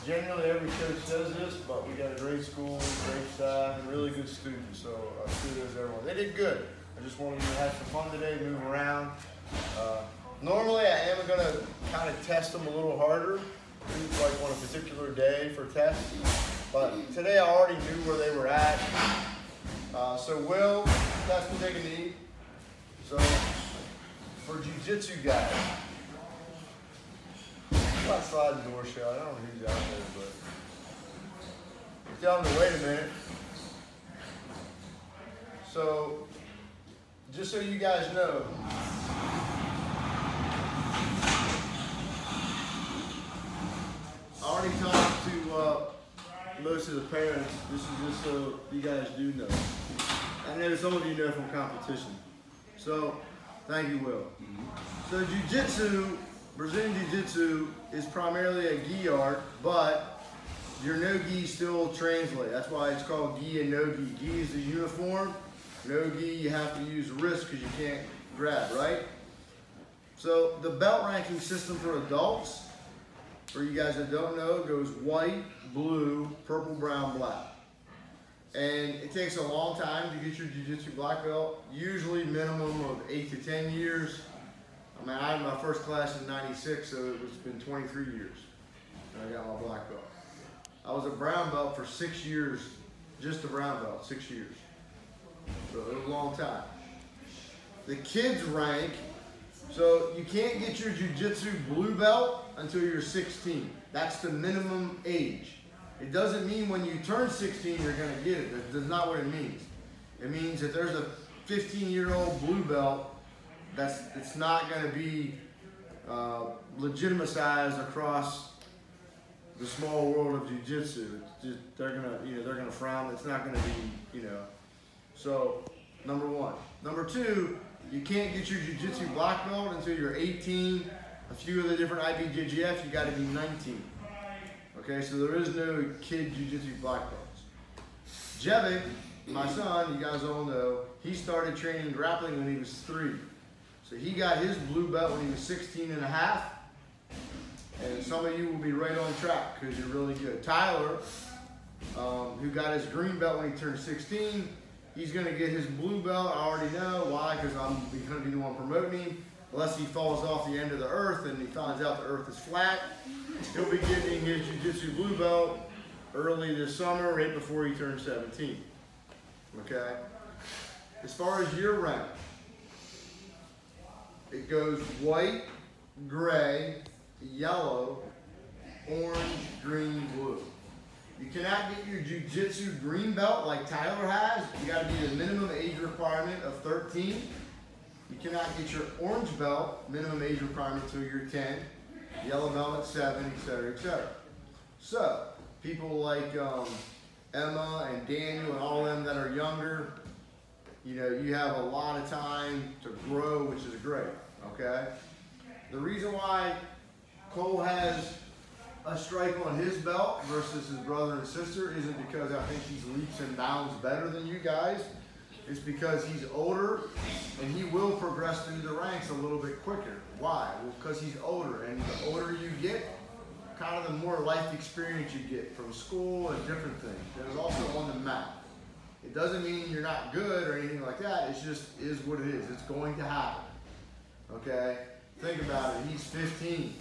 Generally, every coach says this, but we got a great school, great staff, and really good students. So kudos to everyone. They did good. I just wanted you to have some fun today, move around. Normally, I am going to kind of test them a little harder, like on a particular day for tests. But today, I already knew where they were at. So Will, that's what they can eat. So for jiu-jitsu guys, I'm not sliding the door shut. I don't know who's out there, but tell them to wait a minute. So just so you guys know, I already talked to most of the parents. This is just so you guys do know. I know some of you know from competition. So, thank you, Will. So, jiu-jitsu, Brazilian jiu-jitsu is primarily a gi art, but your no-gi still translate. That's why it's called gi and no-gi. Gi is the uniform. No-gi, you have to use wrist because you can't grab, right? So, the belt ranking system for adults, for you guys that don't know, goes white, blue, purple, brown, black. And it takes a long time to get your jiu-jitsu black belt, usually minimum of 8 to 10 years. I mean, I had my first class in '96, so it's been 23 years and I got my black belt. I was a brown belt for 6 years, just a brown belt, 6 years. So it was a long time. The kids rank, so you can't get your jiu-jitsu blue belt until you're 16. That's the minimum age. It doesn't mean when you turn 16 you're going to get it. That's not what it means. It means that there's a 15-year-old blue belt it's not going to be legitimatized across the small world of jiu-jitsu. They're gonna frown. It's not going to be, So, number one. Number two, you can't get your jiu-jitsu black belt until you're 18. A few of the different IBJJF, you got to be 19. Okay, so there is no kid jiu-jitsu black belts. Jevic, my son, you guys all know, he started training grappling when he was 3. So he got his blue belt when he was 16 and a half. And some of you will be right on track because you're really good. Tyler, who got his green belt when he turned 16, he's going to get his blue belt. I already know. Why? Because I'm going to be the one promoting him. Unless he falls off the end of the earth and he finds out the earth is flat. He'll be getting his jiu-jitsu blue belt early this summer, right before he turns 17. Okay? As far as your rank, it goes white, gray, yellow, orange, green, blue. You cannot get your jiu-jitsu green belt like Tyler has. You got to be the minimum age requirement of 13. You cannot get your orange belt, minimum age requirement until you're 10. Yellow belt at 7, etc., etc. So, people like Emma and Daniel and all of them that are younger, you have a lot of time to grow, which is great, okay? The reason why Cole has a stripe on his belt versus his brother and sister isn't because I think he's leaps and bounds better than you guys. It's because he's older and he will progress through the ranks a little bit quicker. Why? Well, because he's older, and the older you get, kind of the more life experience you get from school and different things. There's also on the mat. It doesn't mean you're not good or anything like that. It just is what it is. It's going to happen. Okay? Think about it. He's 15.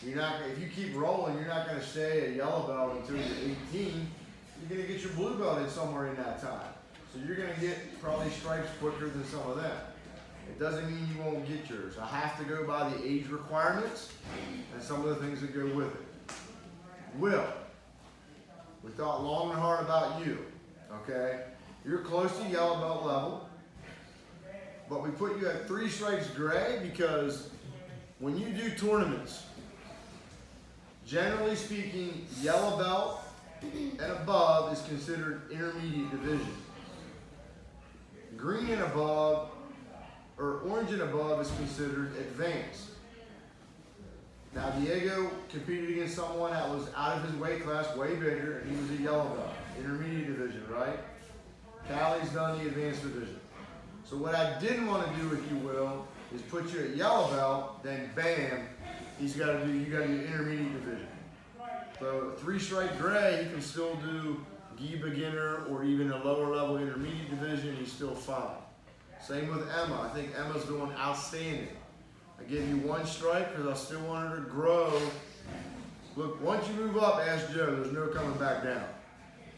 If you keep rolling, you're not going to stay a yellow belt until you're 18. You're going to get your blue belt in somewhere in that time. So you're going to get probably stripes quicker than some of them. It doesn't mean you won't get yours. I have to go by the age requirements and some of the things that go with it. Will, we thought long and hard about you, okay? You're close to yellow belt level, but we put you at 3 stripes gray because when you do tournaments, generally speaking, yellow belt and above is considered intermediate division. Green and above, or orange and above, is considered advanced. Now, Diego competed against someone that was out of his weight class, way bigger, and he was a yellow belt, intermediate division, right? Callie's done the advanced division. So what I didn't want to do, if you will, is put you at yellow belt, then bam, you got to do intermediate division. So 3-stripe gray, he can still do gi beginner or even a lower level intermediate division, he's still fine. Same with Emma. I think Emma's doing outstanding. I gave you 1 stripe because I still want her to grow. Look, once you move up, ask Joe, there's no coming back down.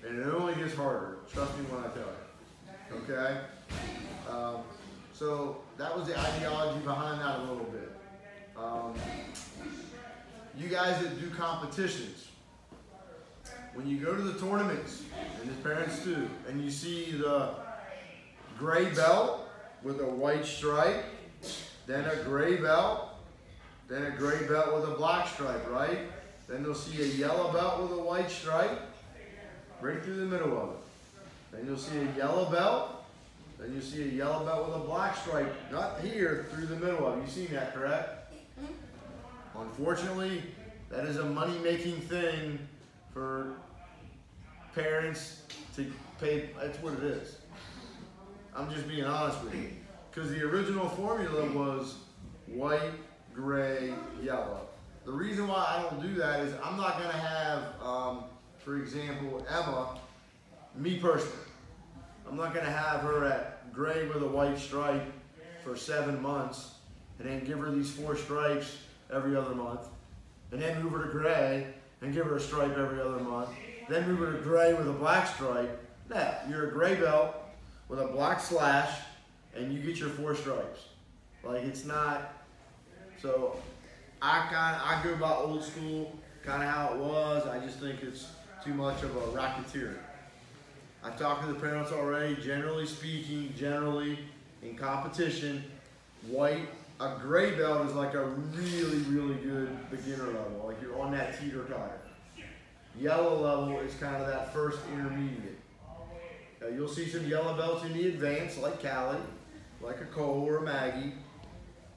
And it only gets harder. Trust me when I tell you. Okay? So that was the ideology behind that a little bit. You guys that do competitions, when you go to the tournaments, and the parents too, and you see the gray belt with a white stripe, then a gray belt, then a gray belt with a black stripe, right? Then you'll see a yellow belt with a white stripe, right through the middle of it. Then you'll see a yellow belt, then you'll see a yellow belt with a black stripe, not here, through the middle of it. You've seen that, correct? Unfortunately, that is a money-making thing for parents to pay. That's what it is. I'm just being honest with you. Because the original formula was white, gray, yellow. The reason why I don't do that is I'm not going to have, for example, Emma, me personally, I'm not going to have her at gray with a white stripe for 7 months and then give her these 4 stripes every other month, and then move her to gray and give her a stripe every other month, then move her to gray with a black stripe. Now, you're a gray belt with a black slash, and you get your 4 stripes. Like, it's not, so I go by old school, kind of how it was. I just think it's too much of a racketeering. I've talked to the parents already. Generally speaking, in competition, a gray belt is like a really, really good beginner level. Like you're on that teeter-totter. Yellow level is kind of that first intermediate. You'll see some yellow belts in the advanced, like Callie, like a Cole or a Maggie.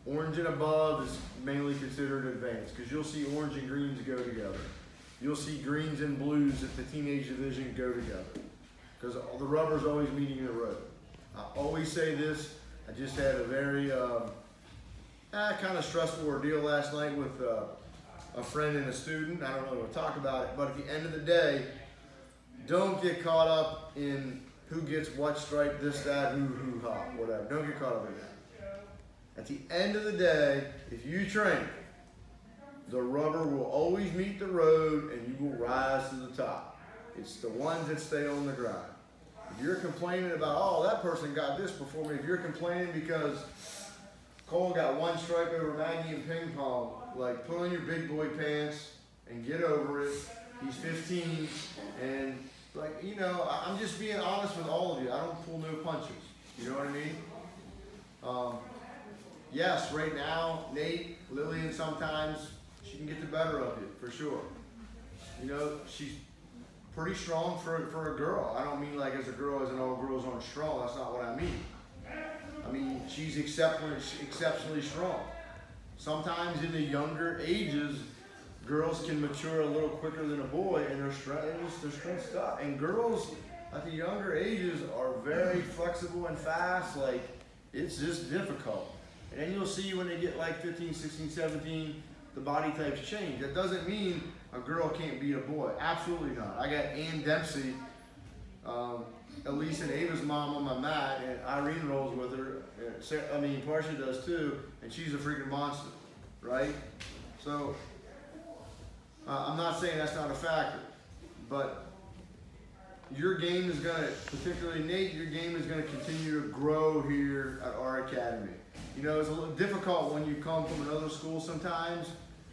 Orange and above is mainly considered advanced because you'll see orange and greens go together. You'll see greens and blues at the teenage division go together because the rubber's always meeting the road. I always say this. I just had a very kind of stressful ordeal last night with a friend and a student. I don't really want to talk about it, but at the end of the day, don't get caught up in who gets what stripe, this, that, who, ha, whatever. Don't get caught up in that. At the end of the day, if you train, the rubber will always meet the road and you will rise to the top. It's the ones that stay on the grind. If you're complaining about, oh, that person got this before me, if you're complaining because Cole got 1 stripe over Maggie in ping pong, like put on your big boy pants and get over it. He's 15 and like, you know, I'm just being honest with all of you. I don't pull no punches. You know what I mean? Yes, right now, Nate, Lillian, sometimes she can get the better of you, for sure. You know, she's pretty strong for a girl. I don't mean like as a girl, as in all girls aren't strong. That's not what I mean. I mean, she's exceptionally strong. Sometimes in the younger ages, girls can mature a little quicker than a boy, and their strength's tough. And girls at the younger ages are very flexible and fast. Like, it's just difficult. And then you'll see when they get like 15, 16, 17, the body types change. That doesn't mean a girl can't beat a boy. Absolutely not. I got Ann Dempsey, Elise and Ava's mom on my mat, and Irene rolls with her. I mean, Portia does too, and she's a freaking monster, right? So, I'm not saying that's not a factor, but your game is going to, particularly Nate, your game is going to continue to grow here at our academy. You know, it's a little difficult when you come from another school sometimes,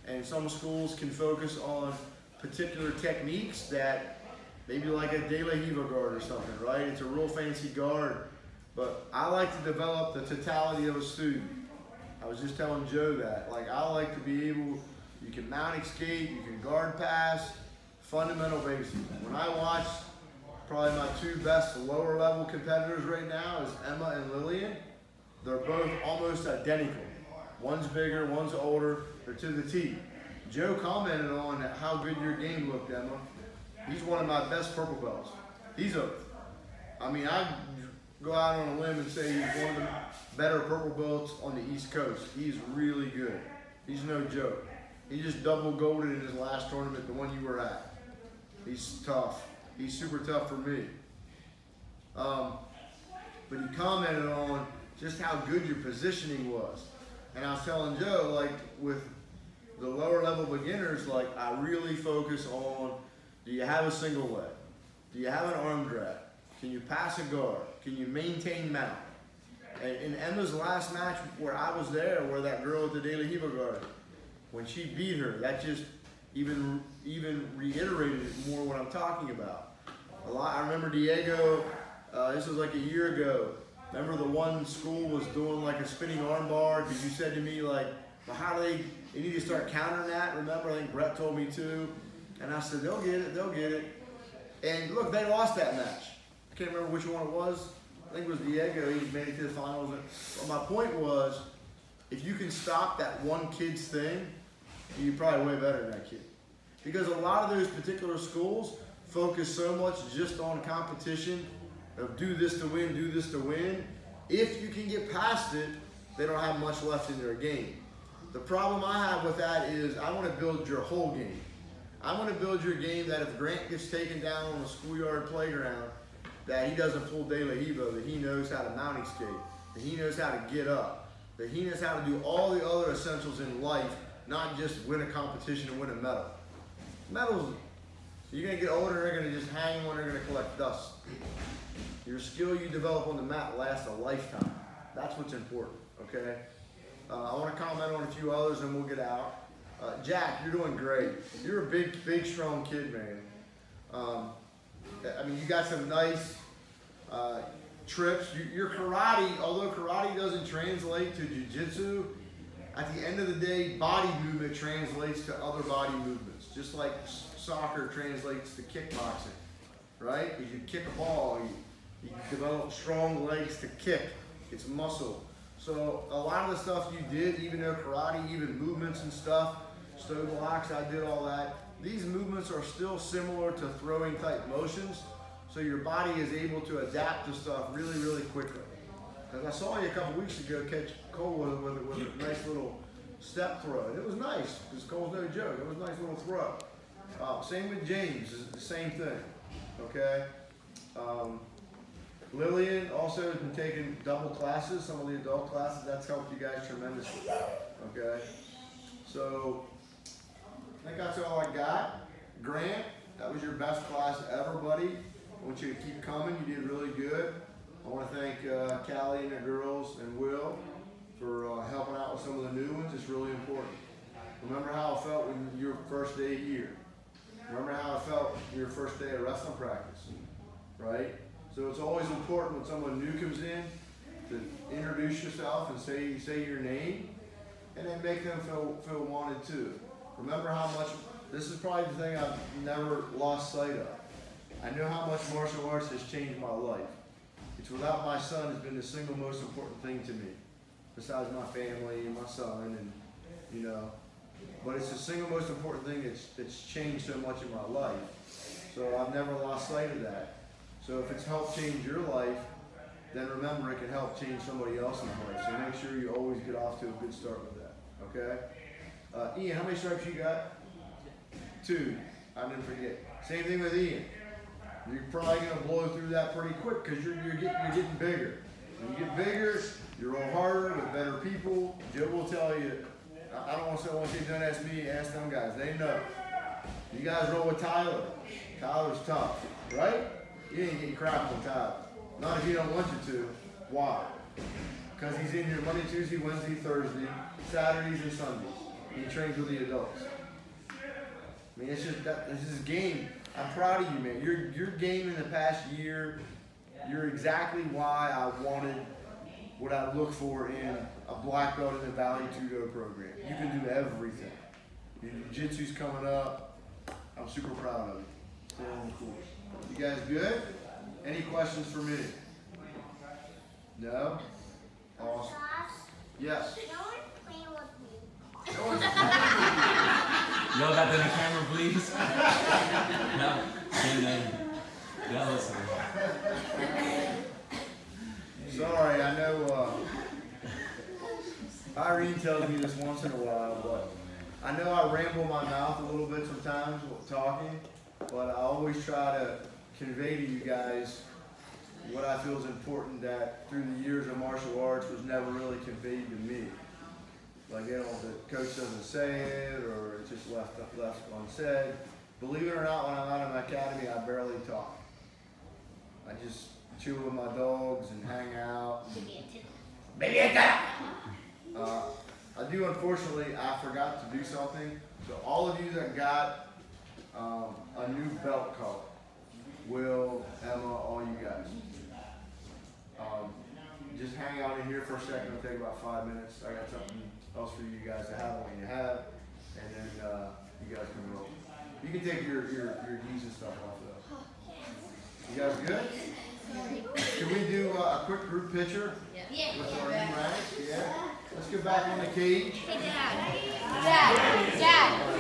and some schools can focus on particular techniques that maybe like a De La Hiva guard or something, right? It's a real fancy guard, but I like to develop the totality of a student. I was just telling Joe that. Like, I like to be able, you can mount escape, you can guard pass, fundamental basics. When I watch probably my 2 best lower level competitors right now is Emma and Lillian. They're both almost identical. One's bigger, one's older, they're to the T. Joe commented on how good your game looked, Emma. He's one of my best purple belts. I mean, I go out on a limb and say he's one of the better purple belts on the East Coast. He's really good. He's no joke. He just double golded in his last tournament, the one you were at. He's tough. He's super tough for me. But he commented on just how good your positioning was. And I was telling Joe, like with the lower level beginners, like I really focus on, do you have a single leg? Do you have an arm drag? Can you pass a guard? Can you maintain mount? And in Emma's last match where I was there, where that girl at the De La Riva guard, when she beat her, that just even reiterated more what I'm talking about. I remember Diego, this was like a year ago. Remember the one school was doing like a spinning arm bar because you said to me like, well, how do they need to start countering that? Remember, I think Brett told me to. And I said, they'll get it, they'll get it. And look, they lost that match. I can't remember which one it was. I think it was Diego, he made it to the finals. But my point was, if you can stop that one kid's thing, you're probably way better than that kid. Because a lot of those particular schools focus so much just on competition of do this to win, do this to win. If you can get past it, they don't have much left in their game. The problem I have with that is I want to build your whole game. I want to build your game that if Grant gets taken down on the schoolyard playground, that he doesn't pull De La Riva, that he knows how to mounting skate, that he knows how to get up, that he knows how to do all the other essentials in life, not just win a competition and win a medal. Medals, you're going to get older, they're going to just hang on, they're going to collect dust. Your skill you develop on the mat lasts a lifetime. That's what's important, okay? I want to comment on a few others and we'll get out. Jack, you're doing great. You're a big, strong kid, man. I mean, you got some nice trips. Your karate, although karate doesn't translate to jiu-jitsu, at the end of the day, body movement translates to other body movements. Just like soccer translates to kickboxing, right? Because you kick a ball, you develop strong legs to kick. It's muscle. So a lot of the stuff you did, even though karate, even movements and stuff, stove blocks, I did all that. These movements are still similar to throwing type motions, so your body is able to adapt to stuff really quickly. Because I saw you a couple weeks ago catch Cole with a nice little step throw, and it was nice, because Cole's no joke. It was a nice little throw. Same with James, the same thing, okay? Lillian also has been taking double classes, some of the adult classes. That's helped you guys tremendously, okay? So, I think that's all I got. Grant, that was your best class ever, buddy. I want you to keep coming. You did really good. I want to thank Callie and the girls and Will for helping out with some of the new ones. It's really important. Remember how it felt when your first day here. Remember how it felt your first day of wrestling practice, right? So it's always important when someone new comes in to introduce yourself and say your name, and then make them feel wanted too. Remember how much, this is probably the thing I've never lost sight of. I know how much martial arts has changed my life. It's without my son has been the single most important thing to me, besides my family and my son, and you know. But it's the single most important thing that's changed so much in my life. So I've never lost sight of that. So if it's helped change your life, then remember it can help change somebody else's life. So make sure you always get off to a good start with that, okay? Ian, how many stripes you got? 2. I didn't forget. Same thing with Ian. You're probably going to blow through that pretty quick because you're getting bigger. When you get bigger, you roll harder with better people. Joe will tell you, I don't want to say once you've done ask me, ask them guys. They know. You guys roll with Tyler. Tyler's tough, right? You ain't getting crap with Tyler. Not if you don't want you to. Why? Because he's in here Monday, Tuesday, Wednesday, Thursday, Saturdays, and Sundays. He trains with the adults. I mean, it's just that. This is game. I'm proud of you, man. Your game in the past year, you're exactly why I wanted what I look for in a black belt in the Valley Judo program. You can do everything. Your jiu-jitsu's coming up. I'm super proud of you. Stay on the course. You guys good? Any questions for me? No? Awesome. Yes. No one's playing with me. No one's playing with me. Y'all got that on camera, please? No. Jealousy. Sorry, I know Irene tells me this once in a while, but I know I ramble my mouth a little bit sometimes talking, but I always try to convey to you guys what I feel is important that through the years of martial arts was never really conveyed to me. Like, you know, the coach doesn't say it or it's just left unsaid. Believe it or not, when I'm out in my academy, I barely talk. I just chill with my dogs and hang out. Baby, I do, unfortunately, I forgot to do something. So all of you that got a new belt color, Will, Emma, all you guys, just hang out in here for a second. It'll take about 5 minutes. I got something else for you guys to have when you have, and then you guys can roll. You can take your keys and stuff off though. You guys good? Can we do a quick group picture? Yeah. With our new ranks? Yeah. Let's get back on the cage. Hey, Dad. Dad.